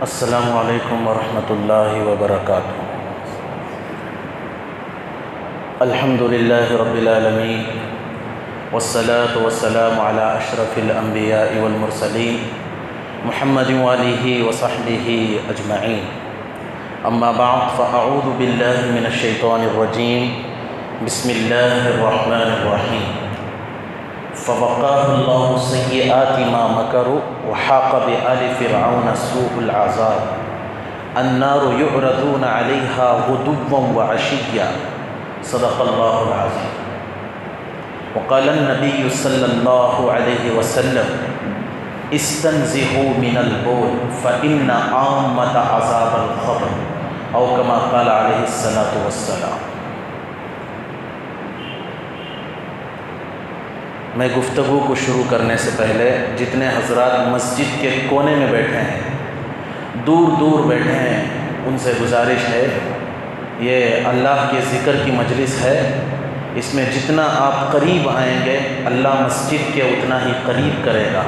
السلام علیکم ورحمۃ اللہ وبرکاتہ۔ الحمد للہ رب العالمین والصلاة والسلام علی اشرف الانبیاء والمرسلین محمد وآلہ وصحبہ اجمعین، اما بعد فاعوذ باللہ من الشیطان الرجیم، بسم اللہ الرحمن الرحیم۔ فوقاه الله سيئات ما مكروا وحاق بآل فرعون سوء العذاب النار يعرضون عليها غدوا وعشيا صدق الله العظيم۔ وقال النبي صلى الله عليه وسلم استنزهوا من البول فإن عامة عذاب القبر، أو كما قال عليه الصلاة والسلام۔ میں گفتگو کو شروع کرنے سے پہلے جتنے حضرات مسجد کے کونے میں بیٹھے ہیں، دور دور بیٹھے ہیں، ان سے گزارش ہے، یہ اللہ کے ذکر کی مجلس ہے، اس میں جتنا آپ قریب آئیں گے اللہ مسجد کے اتنا ہی قریب کرے گا،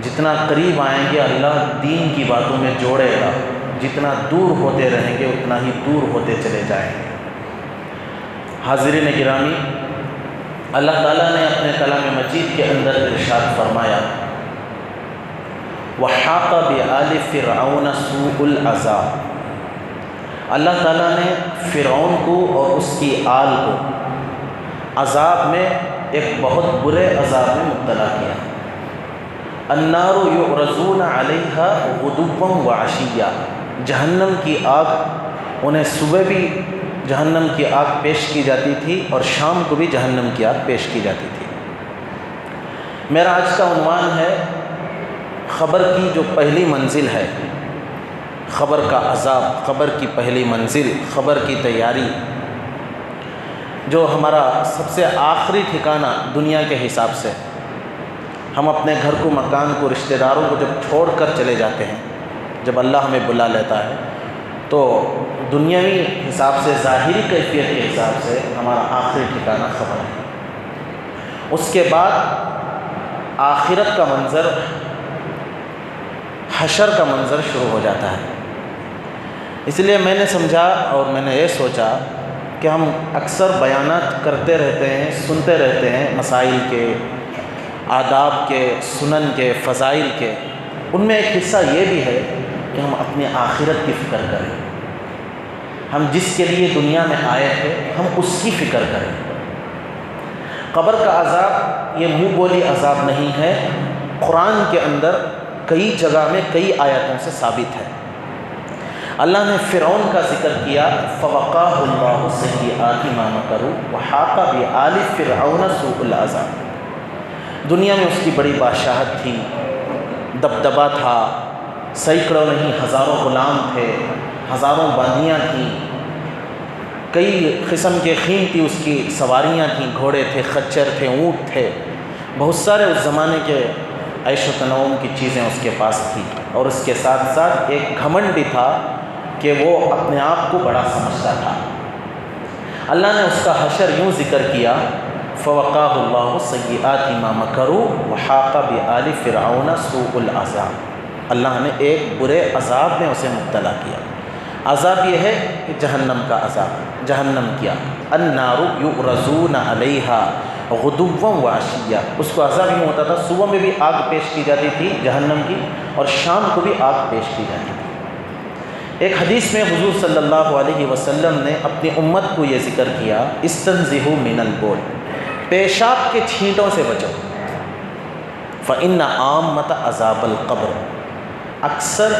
جتنا قریب آئیں گے اللہ دین کی باتوں میں جوڑے گا، جتنا دور ہوتے رہیں گے اتنا ہی دور ہوتے چلے جائیں گے۔ حاضرین گرامی، اللہ تعالیٰ نے اپنے کلام مجید کے اندر ارشاد فرمایا، وَحَاقَ بِآلِ فِرْعَوْنَ سُوءُ الْعَذَابِ، اللہ تعالیٰ نے فرعون کو اور اس کی آل کو عذاب میں ایک بہت برے عذاب میں مبتلا کیا۔ النار یعرضون علیہا غدوا وعشیا، جہنم کی آگ انہیں صبح بھی جہنم کی آگ پیش کی جاتی تھی اور شام کو بھی جہنم کی آگ پیش کی جاتی تھی۔ میرا آج کا عنوان ہے خبر کی جو پہلی منزل ہے، خبر کا عذاب، خبر کی پہلی منزل، خبر کی تیاری، جو ہمارا سب سے آخری ٹھکانہ دنیا کے حساب سے، ہم اپنے گھر کو، مکان کو، رشتہ داروں کو جب چھوڑ کر چلے جاتے ہیں، جب اللہ ہمیں بلا لیتا ہے تو دنیاوی حساب سے، ظاہری کیفیت کے حساب سے ہمارا آخری ٹھکانہ خبر ہے۔ اس کے بعد آخرت کا منظر، حشر کا منظر شروع ہو جاتا ہے۔ اس لیے میں نے سمجھا اور میں نے یہ سوچا کہ ہم اکثر بیانات کرتے رہتے ہیں، سنتے رہتے ہیں مسائل کے، آداب کے، سنن کے، فضائل کے، ان میں ایک حصہ یہ بھی ہے کہ ہم اپنی آخرت کی فکر کریں، ہم جس کے لیے دنیا میں آئے تھے ہم اس کی فکر کریں۔ قبر کا عذاب یہ منہ بولی عذاب نہیں ہے، قرآن کے اندر کئی جگہ میں کئی آیتوں سے ثابت ہے۔ اللہ نے فرعون کا ذکر کیا، فوقاه الله سیئات ما مکروا وحاق بآل فرعون سوء العذاب۔ دنیا میں اس کی بڑی بادشاہت تھی، دبدبا تھا، سینکڑوں نہیں ہزاروں غلام تھے، ہزاروں باندیاں تھیں، کئی قسم کے قیمتی اس کی سواریاں تھیں، گھوڑے تھے، خچر تھے، اونٹ تھے، بہت سارے اس زمانے کے عیش و تنعم کی چیزیں اس کے پاس تھیں، اور اس کے ساتھ ساتھ ایک گھمنڈ بھی تھا کہ وہ اپنے آپ کو بڑا سمجھتا تھا۔ اللہ نے اس کا حشر یوں ذکر کیا، فوقاه الله سیئات ما مکروا وحاق بآل فرعون سوء العذاب، اللہ نے ایک برے عذاب میں اسے مبتلا کیا۔ عذاب یہ ہے کہ جہنم کا عذاب، جہنم کیا، النار یعرضون علیہا غدوا وعشیا، اس کو عذاب یوں ہوتا تھا، صبح میں بھی آگ پیش کی جاتی تھی جہنم کی اور شام کو بھی آگ پیش کی جاتی تھی۔ ایک حدیث میں حضور صلی اللہ علیہ وسلم نے اپنی امت کو یہ ذکر کیا، استنزہوا من البول، پیشاب کے چھینٹوں سے بچو، فإن عامۃ عذاب القبر، اکثر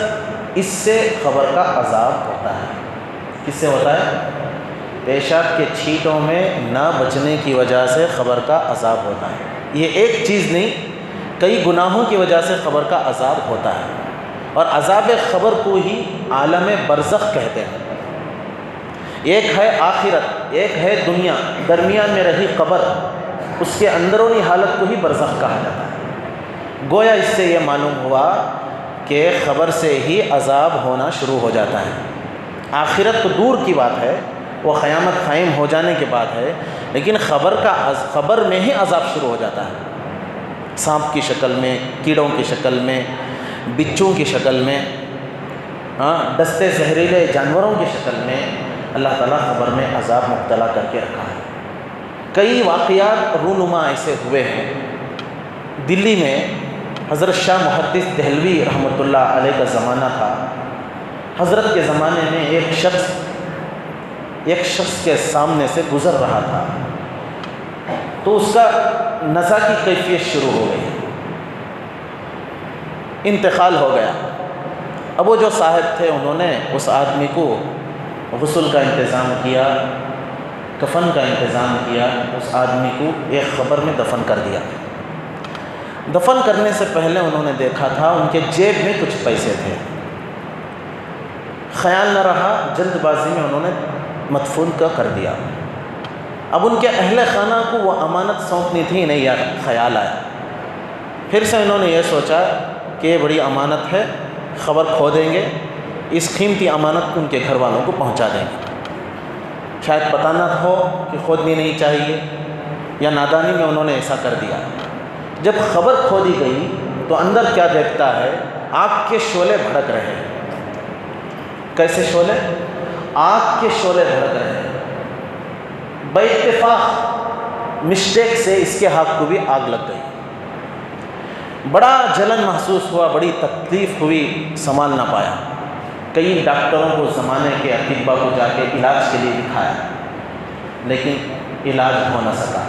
اس سے قبر کا عذاب ہوتا ہے۔ کس سے ہوتا ہے؟ پیشاب کے چھینٹوں میں نہ بچنے کی وجہ سے قبر کا عذاب ہوتا ہے۔ یہ ایک چیز نہیں، کئی گناہوں کی وجہ سے قبر کا عذاب ہوتا ہے، اور عذاب قبر کو ہی عالم برزخ کہتے ہیں۔ ایک ہے آخرت، ایک ہے دنیا، درمیان میں رہی قبر، اس کے اندرونی حالت کو ہی برزخ کہا جاتا ہے۔ گویا اس سے یہ معلوم ہوا کہ قبر سے ہی عذاب ہونا شروع ہو جاتا ہے۔ آخرت تو دور کی بات ہے، وہ قیامت قائم ہو جانے کے بعد ہے، لیکن قبر میں ہی عذاب شروع ہو جاتا ہے، سانپ کی شکل میں، کیڑوں کی شکل میں، بچوں کی شکل میں، دستے زہریلے جانوروں کی شکل میں اللہ تعالیٰ قبر میں عذاب مبتلا کر کے رکھا ہے۔ کئی واقعات رونما ایسے ہوئے ہیں۔ دلی میں حضرت شاہ محدث دہلوی رحمۃ اللہ علیہ کا زمانہ تھا۔ حضرت کے زمانے میں ایک شخص کے سامنے سے گزر رہا تھا، تو اس کا نزا کی کیفیت شروع ہو گئی، انتقال ہو گیا۔ اب وہ جو صاحب تھے انہوں نے اس آدمی کو غسل کا انتظام کیا، کفن کا انتظام کیا، اس آدمی کو ایک قبر میں دفن کر دیا۔ دفن کرنے سے پہلے انہوں نے دیکھا تھا ان کے جیب میں کچھ پیسے تھے، خیال نہ رہا، جلد بازی میں انہوں نے مدفون کا کر دیا۔ اب ان کے اہل خانہ کو وہ امانت سونپنی تھی، نہیں یار خیال آیا، پھر سے انہوں نے یہ سوچا کہ یہ بڑی امانت ہے، خبر کھو دیں گے، اس قیمتی امانت کو ان کے گھر والوں کو پہنچا دیں گے، شاید پتہ نہ ہو کہ کھودنی نہیں چاہیے، یا نادانی میں انہوں نے ایسا کر دیا۔ جب خبر کھو دی گئی تو اندر کیا دیکھتا ہے، آگ کے شعلے بھڑک رہے ہیں۔ کیسے شعلے؟ آگ کے شعلے بھڑک رہے ہیں۔ بے اتفاق مسٹیک سے اس کے ہاتھ کو بھی آگ لگ گئی۔ بڑا جلن محسوس ہوا، بڑی تکلیف ہوئی، سنبھال نہ پایا۔ کئی ڈاکٹروں کو زمانے کے اطباء کو جا کے علاج کے لیے دکھایا، لیکن علاج ہو نہ سکا۔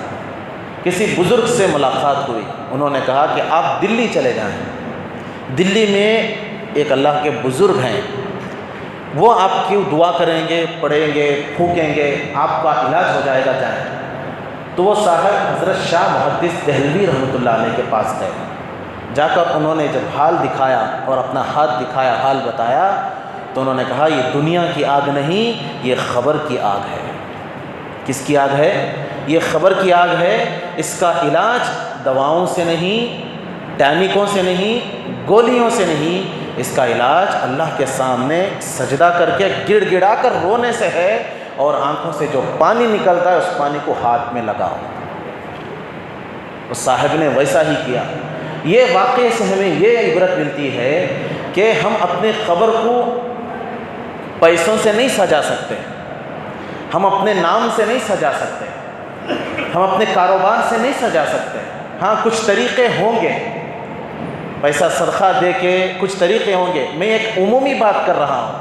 کسی بزرگ سے ملاقات ہوئی، انہوں نے کہا کہ آپ دلی چلے جائیں، دلی میں ایک اللہ کے بزرگ ہیں، وہ آپ کی دعا کریں گے، پڑھیں گے، پھونکیں گے، آپ کا علاج ہو جائے گا، جائیں۔ تو وہ صاحب حضرت شاہ محدث دہلوی رحمۃ اللہ علیہ کے پاس گئے۔ جا کر انہوں نے جب حال دکھایا اور اپنا ہاتھ دکھایا، حال بتایا، تو انہوں نے کہا یہ دنیا کی آگ نہیں، یہ خبر کی آگ ہے۔ کس کی آگ ہے؟ یہ خبر کی آگ ہے۔ اس کا علاج دواؤں سے نہیں، ٹینکوں سے نہیں، گولیوں سے نہیں، اس کا علاج اللہ کے سامنے سجدہ کر کے گڑ گڑا کر رونے سے ہے، اور آنکھوں سے جو پانی نکلتا ہے اس پانی کو ہاتھ میں لگاؤ۔ اس صاحب نے ویسا ہی کیا۔ یہ واقعے سے ہمیں یہ عبرت ملتی ہے کہ ہم اپنے قبر کو پیسوں سے نہیں سجا سکتے، ہم اپنے نام سے نہیں سجا سکتے، ہم اپنے کاروبار سے نہیں سجا سکتے۔ ہاں کچھ طریقے ہوں گے، پیسہ صدقہ دے کے کچھ طریقے ہوں گے، میں ایک عمومی بات کر رہا ہوں۔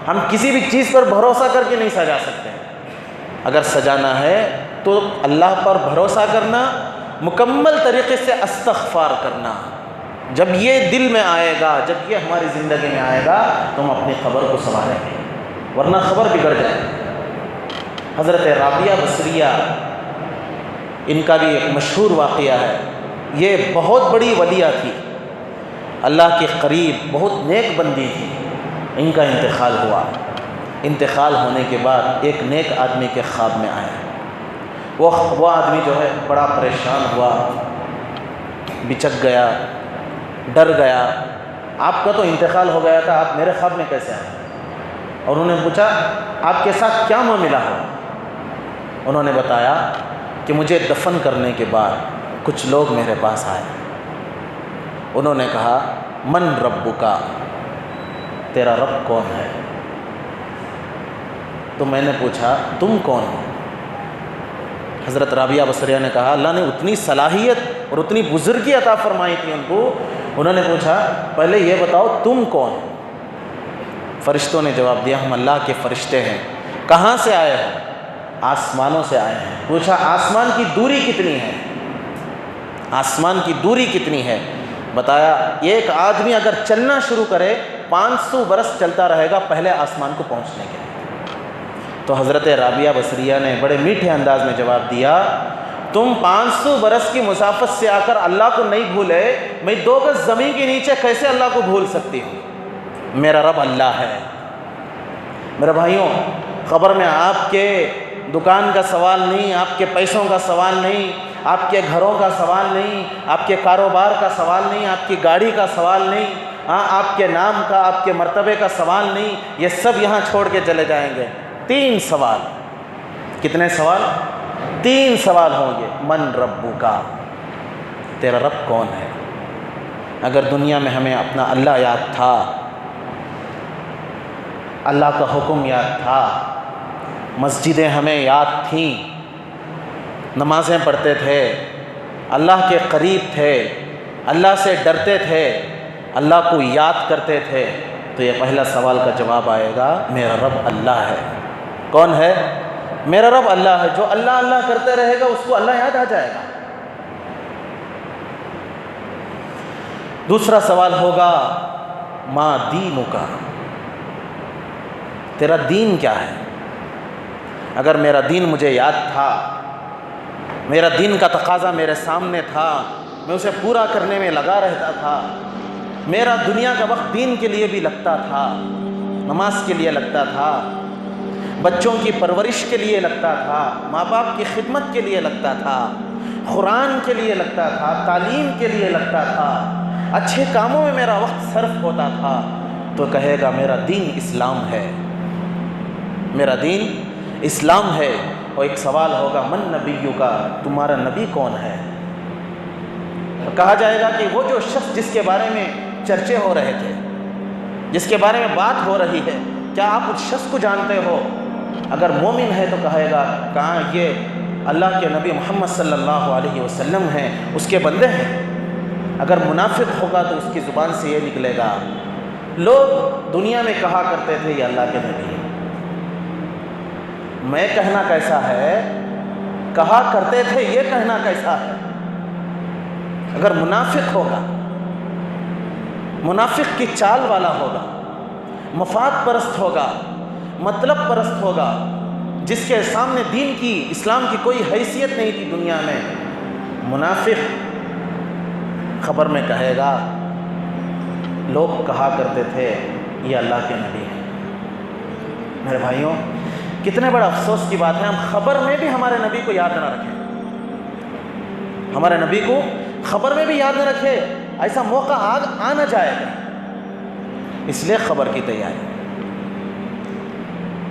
ہم کسی بھی چیز پر بھروسہ کر کے نہیں سجا سکتے۔ اگر سجانا ہے تو اللہ پر بھروسہ کرنا، مکمل طریقے سے استغفار کرنا۔ جب یہ دل میں آئے گا، جب یہ ہماری زندگی میں آئے گا تو ہم اپنی قبر کو سنواریں گے، ورنہ خبر بگڑ جائے گی۔ حضرت رابعہ بصریہ، ان کا بھی ایک مشہور واقعہ ہے۔ یہ بہت بڑی ولیہ تھی، اللہ کے قریب بہت نیک بندی تھی۔ ان کا انتقال ہوا۔ انتقال ہونے کے بعد ایک نیک آدمی کے خواب میں آیا۔ وہ آدمی جو ہے بڑا پریشان ہوا، بچک گیا، ڈر گیا۔ آپ کا تو انتقال ہو گیا تھا، آپ میرے خواب میں کیسے آئے؟ اور انہوں نے پوچھا آپ کے ساتھ کیا معاملہ ہو؟ انہوں نے بتایا کہ مجھے دفن کرنے کے بعد کچھ لوگ میرے پاس آئے۔ انہوں نے کہا من ربکا، تیرا رب کون ہے؟ تو میں نے پوچھا تم کون ہو؟ حضرت رابعہ بصریہ نے کہا اللہ نے اتنی صلاحیت اور اتنی بزرگی عطا فرمائی تھی ان کو۔ انہوں نے پوچھا پہلے یہ بتاؤ تم کون ہو؟ فرشتوں نے جواب دیا ہم اللہ کے فرشتے ہیں۔ کہاں سے آئے ہو؟ آسمانوں سے آئے ہیں۔ پوچھا آسمان کی دوری کتنی ہے؟ آسمان کی دوری کتنی ہے؟ بتایا ایک آدمی اگر چلنا شروع کرے 500 برس چلتا رہے گا پہلے آسمان کو پہنچنے کے۔ تو حضرت رابعہ بصریہ نے بڑے میٹھے انداز میں جواب دیا تم 500 برس کی مسافت سے آ کر اللہ کو نہیں بھولے، میں 2 گز زمین کے نیچے کیسے اللہ کو بھول سکتی ہوں؟ میرا رب اللہ ہے۔ میرے بھائیوں، قبر میں آپ کے دکان کا سوال نہیں، آپ کے پیسوں کا سوال نہیں، آپ کے گھروں کا سوال نہیں، آپ کے کاروبار کا سوال نہیں، آپ کی گاڑی کا سوال نہیں، آپ کے نام کا، آپ کے مرتبے کا سوال نہیں، یہ سب یہاں چھوڑ کے چلے جائیں گے۔ 3 سوال۔ کتنے سوال؟ 3 سوال ہوں گے۔ من ربکا، تیرا رب کون ہے؟ اگر دنیا میں ہمیں اپنا اللہ یاد تھا اللہ کا حکم یاد تھا، مسجدیں ہمیں یاد تھیں، نمازیں پڑھتے تھے، اللہ کے قریب تھے، اللہ سے ڈرتے تھے، اللہ کو یاد کرتے تھے، تو یہ پہلا سوال کا جواب آئے گا، میرا رب اللہ ہے۔ کون ہے؟ میرا رب اللہ ہے۔ جو اللہ اللہ کرتے رہے گا اس کو اللہ یاد آ جائے گا۔ دوسرا سوال ہوگا، ما دینک، تیرا دین کیا ہے؟ اگر میرا دین مجھے یاد تھا، میرا دین کا تقاضا میرے سامنے تھا، میں اسے پورا کرنے میں لگا رہتا تھا، میرا دنیا کا وقت دین کے لیے بھی لگتا تھا، نماز کے لیے لگتا تھا، بچوں کی پرورش کے لیے لگتا تھا، ماں باپ کی خدمت کے لیے لگتا تھا، قرآن کے لیے لگتا تھا، تعلیم کے لیے لگتا تھا، اچھے کاموں میں میرا وقت صرف ہوتا تھا، تو کہے گا میرا دین اسلام ہے، میرا دین اسلام ہے۔ اور ایک سوال ہوگا، من نبیوں کا، تمہارا نبی کون ہے؟ کہا جائے گا کہ وہ جو شخص جس کے بارے میں چرچے ہو رہے تھے، جس کے بارے میں بات ہو رہی ہے، کیا آپ اس شخص کو جانتے ہو؟ اگر مومن ہے تو کہے گا کہاں یہ اللہ کے نبی محمد صلی اللہ علیہ وسلم ہیں، اس کے بندے ہیں۔ اگر منافق ہوگا تو اس کی زبان سے یہ نکلے گا، لوگ دنیا میں کہا کرتے تھے یہ اللہ کے نبی ہیں، میں کہنا کیسا ہے، کہا کرتے تھے یہ کہنا کیسا ہے۔ اگر منافق ہوگا، منافق کی چال والا ہوگا، مفاد پرست ہوگا، مطلب پرست ہوگا، جس کے سامنے دین کی، اسلام کی کوئی حیثیت نہیں تھی دنیا میں، منافق خبر میں کہے گا لوگ کہا کرتے تھے یہ اللہ کے نبی ہیں۔ میرے بھائیوں، کتنے بڑا افسوس کی بات ہے، ہم خبر میں بھی ہمارے نبی کو یاد نہ رکھیں، ہمارے نبی کو خبر میں بھی یاد نہ رکھے، ایسا موقع آ نہ جائے گا، اس لیے خبر کی تیاری۔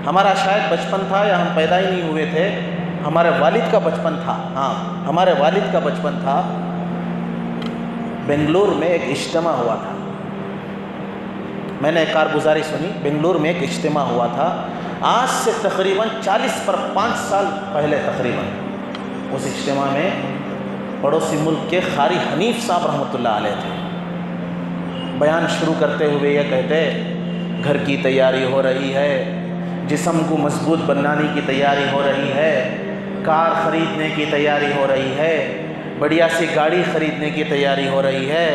ہمارا شاید بچپن تھا یا ہم پیدا ہی نہیں ہوئے تھے، ہمارے والد کا بچپن تھا، ہاں ہمارے والد کا بچپن تھا، بنگلور میں ایک اجتماع ہوا تھا، میں نے ایک کارگزاری سنی، بنگلور میں ایک اجتماع ہوا تھا، آج سے تقریباً 5 سال پہلے تقریباً، اس اجتماع میں پڑوسی ملک کے قاری حنیف صاحب رحمۃ اللہ علیہ تھے۔ بیان شروع کرتے ہوئے یہ کہتے، گھر کی تیاری ہو رہی ہے، جسم کو مضبوط بنانے کی تیاری ہو رہی ہے، کار خریدنے کی تیاری ہو رہی ہے، بڑھیا سی گاڑی خریدنے کی تیاری ہو رہی ہے،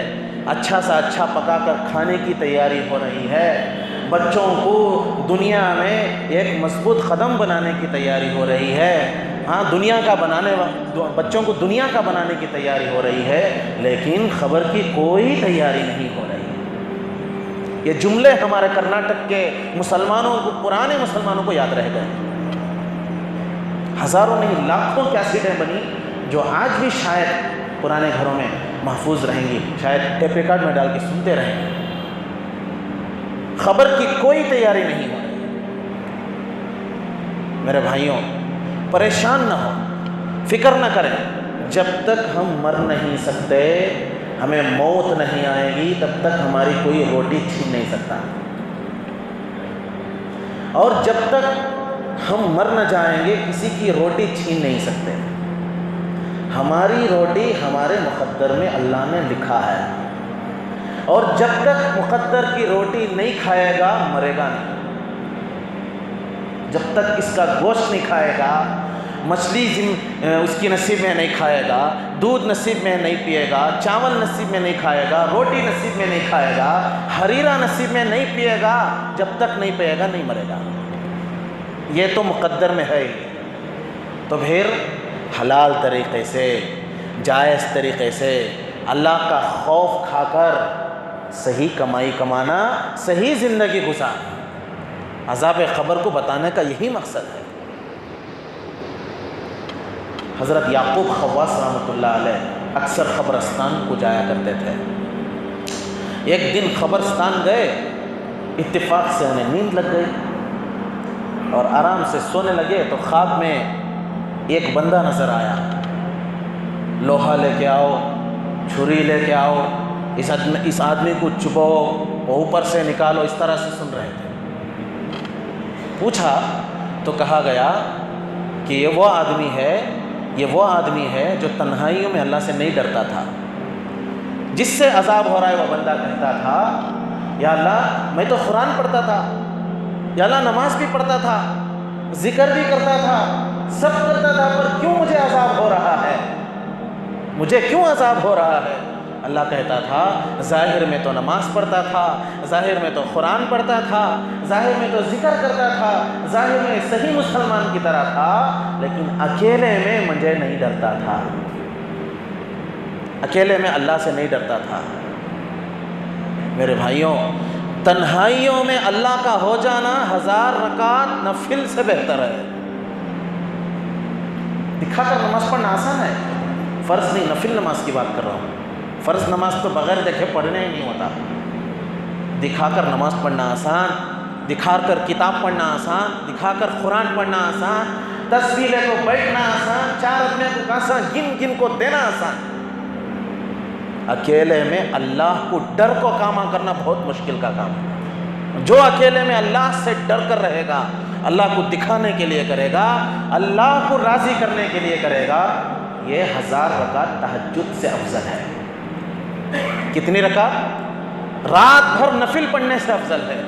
اچھا سا اچھا پکا کر کھانے کی تیاری ہو رہی ہے، بچوں کو دنیا میں ایک مضبوط قدم بنانے کی تیاری ہو رہی ہے، ہاں بچوں کو دنیا کا بنانے کی تیاری ہو رہی ہے، لیکن خبر کی کوئی تیاری نہیں ہو رہی۔ یہ جملے ہمارے کرناٹک کے مسلمانوں کو، پرانے مسلمانوں کو یاد رہ گئے، ہزاروں نہیں لاکھوں کیسٹیں بنی جو آج بھی شاید پرانے گھروں میں محفوظ رہیں گی، شاید ٹیپ ریکارڈ میں ڈال کے سنتے رہیں گے۔ خبر کی کوئی تیاری نہیں ہو رہی۔ میرے بھائیوں، پریشان نہ ہو، فکر نہ کریں، جب تک ہم مر نہیں سکتے، ہمیں موت نہیں آئے گی، تب تک ہماری کوئی روٹی چھین نہیں سکتا، اور جب تک ہم مر نہ جائیں گے کسی کی روٹی چھین نہیں سکتے۔ ہماری روٹی ہمارے مقدر میں اللہ نے لکھا ہے، اور جب تک مقدر کی روٹی نہیں کھائے گا مرے گا نہیں۔ جب تک اس کا گوشت نہیں کھائے گا، مچھلی اس کی نصیب میں نہیں کھائے گا، دودھ نصیب میں نہیں پیے گا، چاول نصیب میں نہیں کھائے گا، روٹی نصیب میں نہیں کھائے گا، ہریرا نصیب میں نہیں پیے گا، جب تک نہیں پیے گا نہیں مرے گا۔ یہ تو مقدر میں ہے ہی۔ تو پھر حلال طریقے سے، جائز طریقے سے، اللہ کا خوف کھا کر صحیح کمائی کمانا، صحیح زندگی گزارنا، عذاب قبر کو بتانے کا یہی مقصد ہے۔ حضرت یعقوب خواص رحمۃ اللہ علیہ اکثر قبرستان کو جایا کرتے تھے۔ ایک دن قبرستان گئے، اتفاق سے انہیں نیند لگ گئی اور آرام سے سونے لگے تو خواب میں ایک بندہ نظر آیا، لوہا لے کے آؤ، چھری لے کے آؤ، اس آدمی کو چبو، اوپر سے نکالو، اس طرح سے سن رہے تھے۔ پوچھا تو کہا گیا کہ یہ وہ آدمی ہے جو تنہائیوں میں اللہ سے نہیں ڈرتا تھا. جس سے عذاب ہو رہا ہے وہ بندہ کہتا تھا یا اللہ میں تو قرآن پڑھتا تھا، یا اللہ نماز بھی پڑھتا تھا، ذکر بھی کرتا تھا، سب کرتا تھا، پر کیوں مجھے عذاب ہو رہا ہے؟ مجھے کیوں عذاب ہو رہا ہے؟ اللہ کہتا تھا ظاہر میں تو نماز پڑھتا تھا، ظاہر میں تو قرآن پڑھتا تھا، ظاہر میں تو ذکر کرتا تھا، ظاہر میں صحیح مسلمان کی طرح تھا، لیکن اکیلے میں مجھے نہیں ڈرتا تھا، اکیلے میں اللہ سے نہیں ڈرتا تھا. میرے بھائیوں، تنہائیوں میں اللہ کا ہو جانا 1000 رکعت نفل سے بہتر ہے. دکھا کر نماز پڑھنا آسان ہے، فرض نہیں، نفل نماز کی بات کر رہا ہوں. فرض نماز تو بغیر دیکھے پڑھنے ہی نہیں ہوتا. دکھا کر نماز پڑھنا آسان، دکھا کر کتاب پڑھنا آسان، دکھا کر قرآن پڑھنا آسان، تسبیح لے کو بیٹھنا آسان، 4 آدمی کو آسان، گن کو دینا آسان. اکیلے میں اللہ کو ڈر کو کام کرنا بہت مشکل کا کام ہے. جو اکیلے میں اللہ سے ڈر کر رہے گا، اللہ کو دکھانے کے لیے کرے گا، اللہ کو راضی کرنے کے لیے کرے گا، یہ 1000 رکعت تہجد سے افضل ہے. کتنی رکعت؟ رات بھر نفل پڑھنے سے افضل ہے.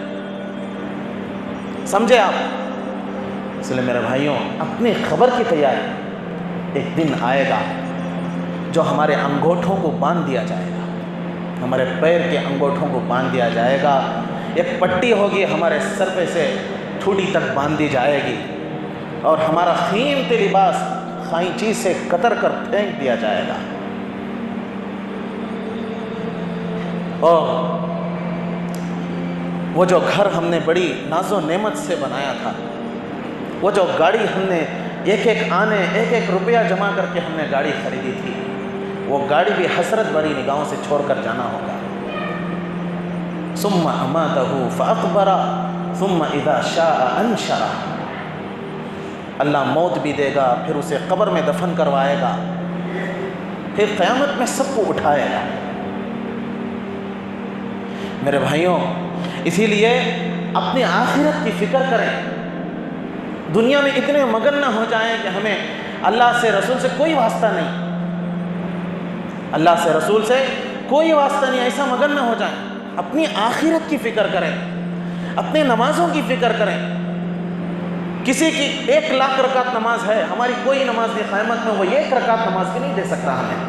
سمجھے آپ؟ اس لیے میرے بھائیوں، اپنی خبر کی تیاری. ایک دن آئے گا جو ہمارے انگوٹھوں کو باندھ دیا جائے گا، ہمارے پیر کے انگوٹھوں کو باندھ دیا جائے گا. ایک پٹی ہوگی ہمارے سر پہ سے ٹھوڑی تک باندھ دی جائے گی، اور ہمارا قیمتی لباس خائنچی سے کتر کر پھینک دیا جائے گا. اور وہ جو گھر ہم نے بڑی ناز و نعمت سے بنایا تھا، وہ جو گاڑی ہم نے ایک ایک روپیہ جمع کر کے ہم نے گاڑی خریدی تھی، وہ گاڑی بھی حسرت بھری نگاہوں سے چھوڑ کر جانا ہوگا. ثم اماتہ فاقبرہ ثم اذا شاء انشرہ. اللہ موت بھی دے گا، پھر اسے قبر میں دفن کروائے گا، پھر قیامت میں سب کو اٹھائے گا. میرے بھائیوں، اسی لیے اپنی آخرت کی فکر کریں. دنیا میں اتنے مگن نہ ہو جائیں کہ ہمیں اللہ سے رسول سے کوئی واسطہ نہیں، اللہ سے رسول سے کوئی واسطہ نہیں، ایسا مگن نہ ہو جائیں. اپنی آخرت کی فکر کریں، اپنی نمازوں کی فکر کریں. کسی کی 1,00,000 رکعت نماز ہے، ہماری کوئی نماز نہیں، قیامت میں وہ 1 رکعت نماز بھی نہیں دے سکتا ہمیں.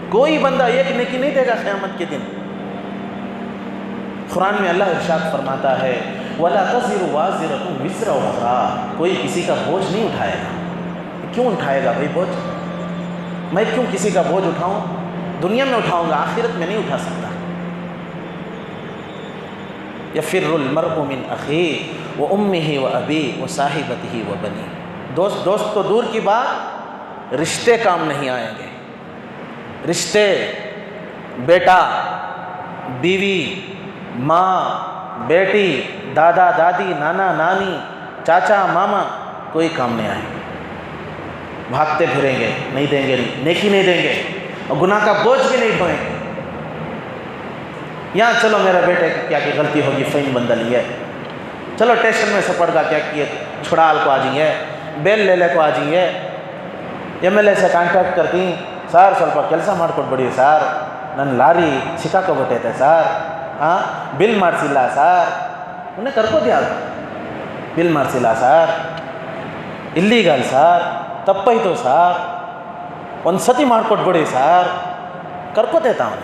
کوئی بندہ 1 نیکی نہیں دے گا قیامت کے دن. قرآن میں اللہ ارشاد فرماتا ہے وَلَا تَزِرُ وَازِرَةٌ وِزْرَ أُخْرَىٰ. کوئی کسی کا بوجھ نہیں اٹھائے گا. کیوں اٹھائے گا بھائی بوجھ؟ میں کیوں کسی کا بوجھ اٹھاؤں؟ دنیا میں اٹھاؤں گا، آخرت میں نہیں اٹھا سکتا. يَفِرُّ الْمَرْءُ مِنْ أَخِيهِ وَأُمِّهِ وَأَبِيهِ وَصَاحِبَتِهِ وَبَنِيهِ. دوست تو دور کی بات، رشتے کام نہیں آئیں گے. رشتے، بیٹا، بیوی، ماں، بیٹی، دادا دادی، نانا نانی، چاچا ماما، کوئی کام نہیں آئیں گے. بھاگتے پھریں گے، نہیں دیں گے، نیکی نہیں دیں گے، اور گناہ کا بوجھ بھی نہیں ڈھوئیں گے. یہاں چلو میرا بیٹے کیا کی غلطی ہوگی، فائن بندہ لی ہے، چلو ٹیشن میں سے پڑ گا کیا کیے، چھڑال کو آ جائیے، بیل لے لے کو آ جائیے. ایم ایل اے سے ಕಾಂಟ್ಯಾಕ್ಟ್ کرتی ಸರ್ ಸ್ವಲ್ಪ ಕೆಲಸ ಮಾಡಿಕೊಟ್ಬಿಡಿ ಸರ್, ನನ್ನ ಲಾರಿ ಸಿಕ್ಕಾಕೊಬಿಟ್ಟೈತೆ ಸರ್, ಬಿಲ್ ಮಾಡಿಸಿಲ್ಲ ಸರ್. ಉನ್ನೇ ಕರ್ಕೋದ್ಯಾ, ಬಿಲ್ ಮಾಡಿಸಿಲ್ಲ ಸರ್, ಇಲ್ಲೀಗಲ್ ಸರ್, ತಪ್ಪಾಯಿತು ಸರ್, ಒಂದು ಸತಿ ಮಾಡಿಕೊಟ್ಬಿಡಿ ಸರ್, ಕರ್ಕೋತೇತಾ ಅವನು.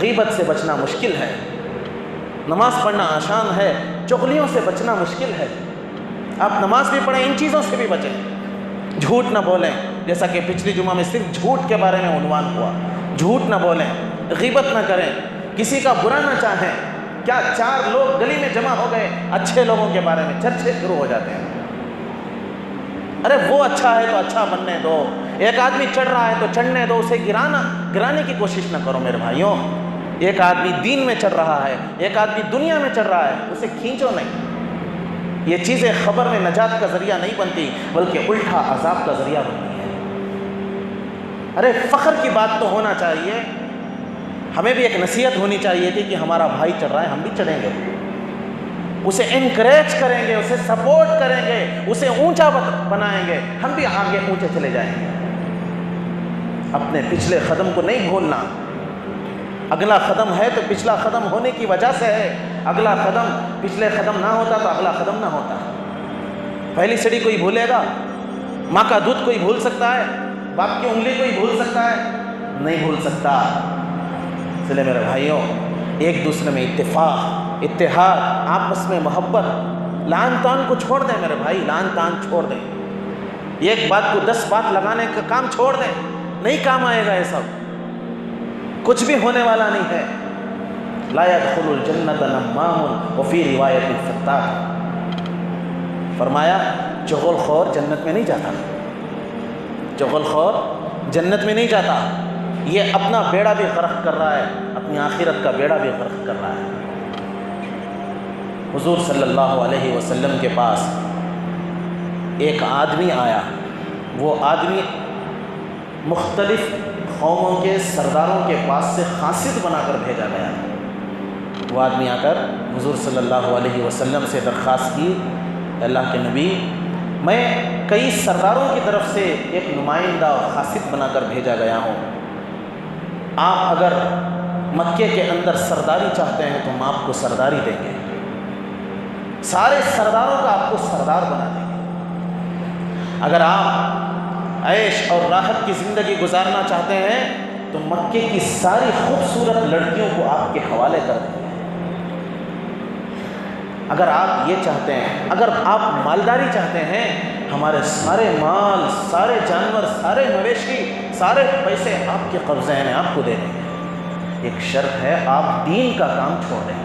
غیبت سے بچنا مشکل ہے، نماز پڑھنا آسان ہے، چغلیوں سے بچنا مشکل ہے۔ آپ نماز بھی پڑھیں، ان چیزوں سے بھی بچیں، جھوٹ نہ بولیں، جیسا کہ پچھلی جمعہ میں صرف جھوٹ کے بارے میں عنوان ہوا، جھوٹ نہ بولیں، غیبت نہ کریں، کسی کا برا نہ چاہیں۔ کیا 4 لوگ گلی میں جمع ہو گئے، اچھے لوگوں کے بارے میں چرچے شروع ہو جاتے ہیں، ارے وہ اچھا ہے تو اچھا بننے دو، ایک آدمی چڑھ رہا ہے تو چڑھنے دو، اسے گرانے کی کوشش نہ کرو میرے بھائیوں۔ ایک آدمی دین میں چڑھ رہا ہے، ایک آدمی دنیا میں چڑھ رہا ہے، اسے کھینچو نہیں۔ یہ چیزیں خبر میں نجات کا ذریعہ نہیں بنتی، بلکہ الٹا عذاب کا ذریعہ بنتی ہے۔ ارے فخر کی بات تو ہونا چاہیے، ہمیں بھی ایک نصیحت ہونی چاہیے تھی کہ ہمارا بھائی چڑھ رہا ہے، ہم بھی چڑھیں گے، اسے انکریج کریں گے، اسے سپورٹ کریں گے، اسے اونچا بنائیں گے، ہم بھی آگے اونچے چلے جائیں گے۔ اپنے پچھلے قدم کو نہیں بھولنا، اگلا قدم ہے تو پچھلا قدم ہونے کی وجہ سے ہے، اگلا قدم پچھلے قدم نہ ہوتا تو اگلا قدم نہ ہوتا۔ پہلی سیڑھی کوئی بھولے گا؟ ماں کا دودھ کوئی بھول سکتا ہے؟ باپ کی انگلی کوئی بھول سکتا ہے؟ نہیں بھول سکتا۔ اس لیے میرے بھائیوں، ایک دوسرے میں اتفاق، اتحاد، آپس میں محبت، لعن طعن کو چھوڑ دیں میرے بھائی، لعن طعن چھوڑ دیں، ایک بات کو 10 بات لگانے کا کام چھوڑ دیں، نہیں کام آئے گا یہ سب، کچھ بھی ہونے والا نہیں ہے۔ لا يدخل الجنت نمام وفی روایت فتاق، فرمایا چغل خور جنت میں نہیں جاتا، چغل خور جنت میں نہیں جاتا، یہ اپنا بیڑا بھی غرق کر رہا ہے، اپنی آخرت کا بیڑا بھی غرق کر رہا ہے۔ حضور صلی اللہ علیہ وسلم کے پاس ایک آدمی آیا، وہ آدمی مختلف قوموں کے سرداروں کے پاس سے قاصد بنا کر بھیجا گیا۔ وہ آدمی آ کر حضور صلی اللہ علیہ وسلم سے درخواست کی، اللہ کے نبی، میں کئی سرداروں کی طرف سے ایک نمائندہ اور قاصد بنا کر بھیجا گیا ہوں، آپ اگر مکے کے اندر سرداری چاہتے ہیں تو ہم آپ کو سرداری دیں گے، سارے سرداروں کا آپ کو سردار بنا دیں گے۔ اگر آپ عیش اور راحت کی زندگی گزارنا چاہتے ہیں تو مکے کی ساری خوبصورت لڑکیوں کو آپ کے حوالے کر دیں گے۔ اگر آپ یہ چاہتے ہیں، اگر آپ مالداری چاہتے ہیں، ہمارے سارے مال، سارے جانور، سارے مویشی، سارے پیسے آپ کے قبضے ہیں، آپ کو دے دیں گے، ایک شرط ہے، آپ دین کا کام چھوڑ دیں۔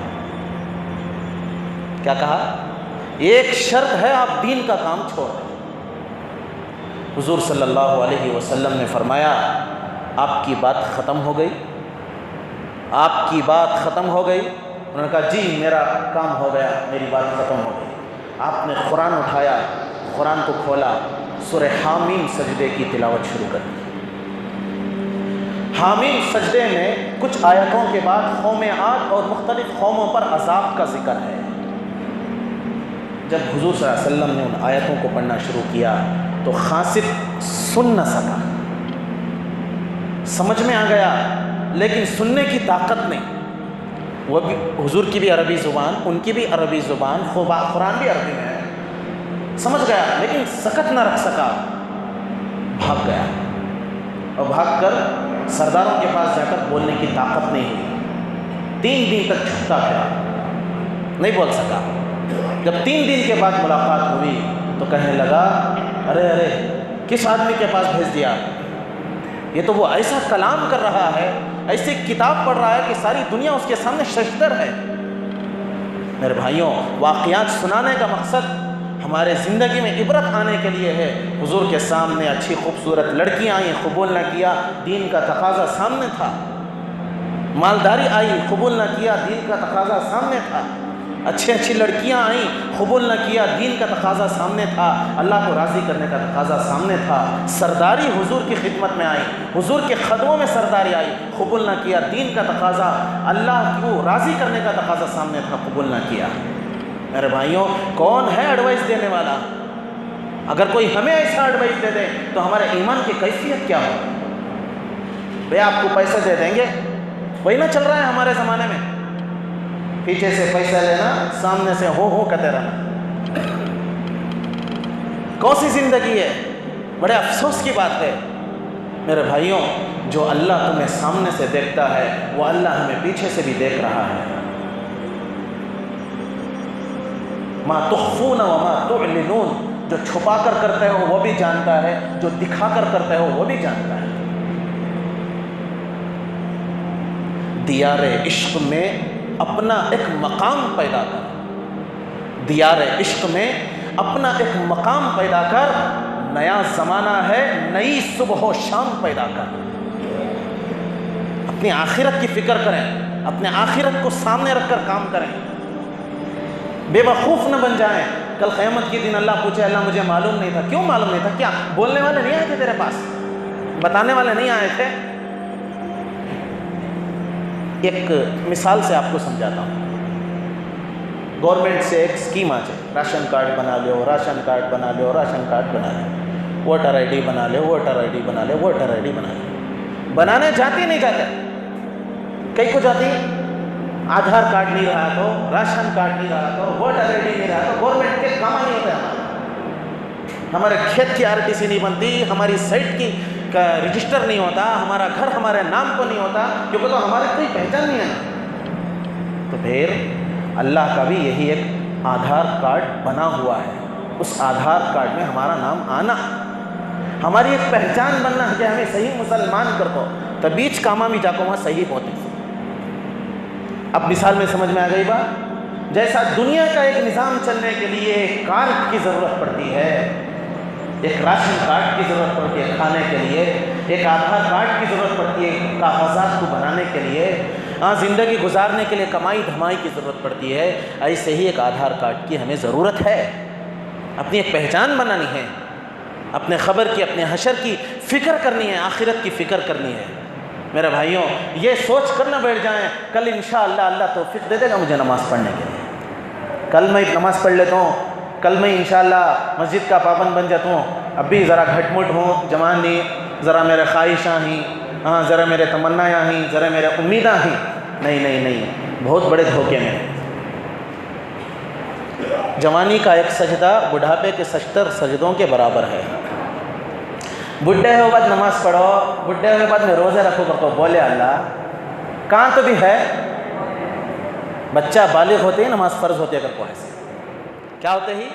کیا کہا؟ ایک شرط ہے، آپ دین کا کام چھوڑ دیں۔ حضور صلی اللہ علیہ وسلم نے فرمایا، آپ کی بات ختم ہو گئی، آپ کی بات ختم ہو گئی؟ انہوں نے کہا جی میرا کام ہو گیا، میری بات ختم ہو گئی۔ آپ نے قرآن اٹھایا، قرآن کو کھولا، سورہ حامیم سجدے کی تلاوت شروع کر دی۔ حامیم سجدے میں کچھ آیتوں کے بعد قوم عاد اور مختلف قوموں پر عذاب کا ذکر ہے۔ جب حضور صلی اللہ علیہ وسلم نے ان آیتوں کو پڑھنا شروع کیا تو قاصد سن نہ سکا، سمجھ میں آ گیا لیکن سننے کی طاقت نہیں۔ وہ بھی حضور کی بھی عربی زبان، ان کی بھی عربی زبان، قرآن بھی عربی میں ہے، سمجھ گیا لیکن سکت نہ رکھ سکا، بھاگ گیا، اور بھاگ کر سرداروں کے پاس جا کر بولنے کی طاقت نہیں ہوئی۔ 3 دن تک چھپتا پھرا، نہیں بول سکا۔ جب 3 دن کے بعد ملاقات ہوئی تو کہنے لگا، ارے ارے کس آدمی کے پاس بھیج دیا؟ یہ تو وہ ایسا کلام کر رہا ہے، ایسی کتاب پڑھ رہا ہے کہ ساری دنیا اس کے سامنے ششدر ہے۔ میرے بھائیوں، واقعات سنانے کا مقصد ہمارے زندگی میں عبرت آنے کے لیے ہے۔ حضور کے سامنے اچھی خوبصورت لڑکیاں آئیں، قبول نہ کیا، دین کا تقاضا سامنے تھا۔ مالداری آئی، قبول نہ کیا، دین کا تقاضا سامنے تھا۔ اچھی لڑکیاں آئیں، قبول نہ کیا، دین کا تقاضا سامنے تھا، اللہ کو راضی کرنے کا تقاضا سامنے تھا۔ سرداری حضور کی خدمت میں آئی، حضور کے قدموں میں سرداری آئی، قبول نہ کیا، دین کا تقاضا، اللہ کو راضی کرنے کا تقاضا سامنے تھا، قبول نہ کیا۔ میرے بھائیوں، کون ہے ایڈوائس دینے والا؟ اگر کوئی ہمیں ایسا ایڈوائس دے دے تو ہمارے ایمان کی کیفیت کیا ہو؟ بھئی آپ کو پیسے دے دیں گے، وہی نہ چل رہا ہے ہمارے زمانے میں، پیچھے سے پیسہ لینا، سامنے سے ہو کہتے رہنا۔ کون سی زندگی ہے؟ بڑے افسوس کی بات ہے میرے بھائیوں۔ جو اللہ تمہیں سامنے سے دیکھتا ہے وہ اللہ ہمیں پیچھے سے بھی دیکھ رہا ہے۔ ما تخفون وما تعلنون، جو چھپا کر کرتے ہو وہ بھی جانتا ہے، جو دکھا کر کرتے ہو وہ بھی جانتا ہے۔ دیار عشق میں اپنا ایک مقام پیدا کر، دیار عشق میں اپنا ایک مقام پیدا کر، نیا زمانہ ہے، نئی صبح و شام پیدا کر۔ اپنی آخرت کی فکر کریں، اپنے آخرت کو سامنے رکھ کر کام کریں، بے وقوف نہ بن جائیں۔ کل قیامت کے دن اللہ پوچھے اللہ مجھے معلوم نہیں تھا، کیوں معلوم نہیں تھا؟ کیا بولنے والے نہیں آئے تھے تیرے پاس؟ بتانے والے نہیں آئے تھے؟ ایک مثال سے آپ کو سمجھاتا ہوں۔ گورنمنٹ سے ایک اسکیم آ جائے، راشن کارڈ بنا لو، راشن کارڈ بنا لو، راشن کارڈ بنا لو، ووٹر آئی ڈی بنا لو، ووٹر آئی ڈی بنا لو، ووٹر آئی ڈی بنا لو۔ بنانے جاتی نہیں جاتے، کئی کو جاتی، آدھار کارڈ نہیں رہا تو، راشن کارڈ نہیں رہا تو، ووٹر آئی ڈی نہیں رہا تو گورنمنٹ کے کام نہیں ہوتے ہمارے کھیت کی RTC نہیں بنتی، ہماری سائٹ کی رجسٹر نہیں ہوتا، ہمارا گھر ہمارے نام کو نہیں ہوتا، کیونکہ تو ہمارے کوئی پہچان نہیں ہے نا۔ تو پھر اللہ کا بھی یہی ایک آدھار کارڈ بنا ہوا ہے، اس آدھار کارڈ میں ہمارا نام آنا، ہماری ایک پہچان بننا کہ ہمیں صحیح مسلمان کر دو، تبیچ کاما بھی جاکو وہاں صحیح ہوتے۔ اب مثال میں سمجھ میں آ گئی بات؟ جیسا دنیا کا ایک نظام چلنے کے لیے ایک کارڈ کی ضرورت پڑتی ہے، ایک راشن کارڈ کی ضرورت پڑتی ہے کھانے کے لیے، ایک آدھار کارڈ کی ضرورت پڑتی ہے کاغذات کو بنانے کے لیے، زندگی گزارنے کے لیے کمائی دھمائی کی ضرورت پڑتی ہے، ایسے ہی ایک آدھار کارڈ کی ہمیں ضرورت ہے۔ اپنی ایک پہچان بنانی ہے، اپنے خبر کی، اپنے حشر کی فکر کرنی ہے، آخرت کی فکر کرنی ہے۔ میرے بھائیوں، یہ سوچ کر نہ بیٹھ جائیں کل انشاءاللہ اللہ توفیق دے دے گا مجھے نماز پڑھنے کے لیے، کل میں نماز پڑھ لیتا ہوں، کل میں انشاءاللہ مسجد کا پابند بن جاتا ہوں، اب بھی ذرا گھٹ مٹ ہوں، جوان نہیں، ذرا میرے خواہشاں ہی، ذرا میرے تمنایاں ہی، ذرا میرے امیداں ہی۔ نہیں نہیں نہیں، بہت بڑے دھوکے میں۔ جوانی کا ایک سجدہ بڑھاپے کے 70 سجدوں کے برابر ہے۔ بڈھے ہو بعد نماز پڑھو، بڈھے ہونے بعد میں روزے رکھو کر کو بولے اللہ کہاں تو بھی ہے؟ بچہ بالغ ہوتے ہی نماز فرض ہوتی ہے، اگر کو ایسے کیا ہوتے ہی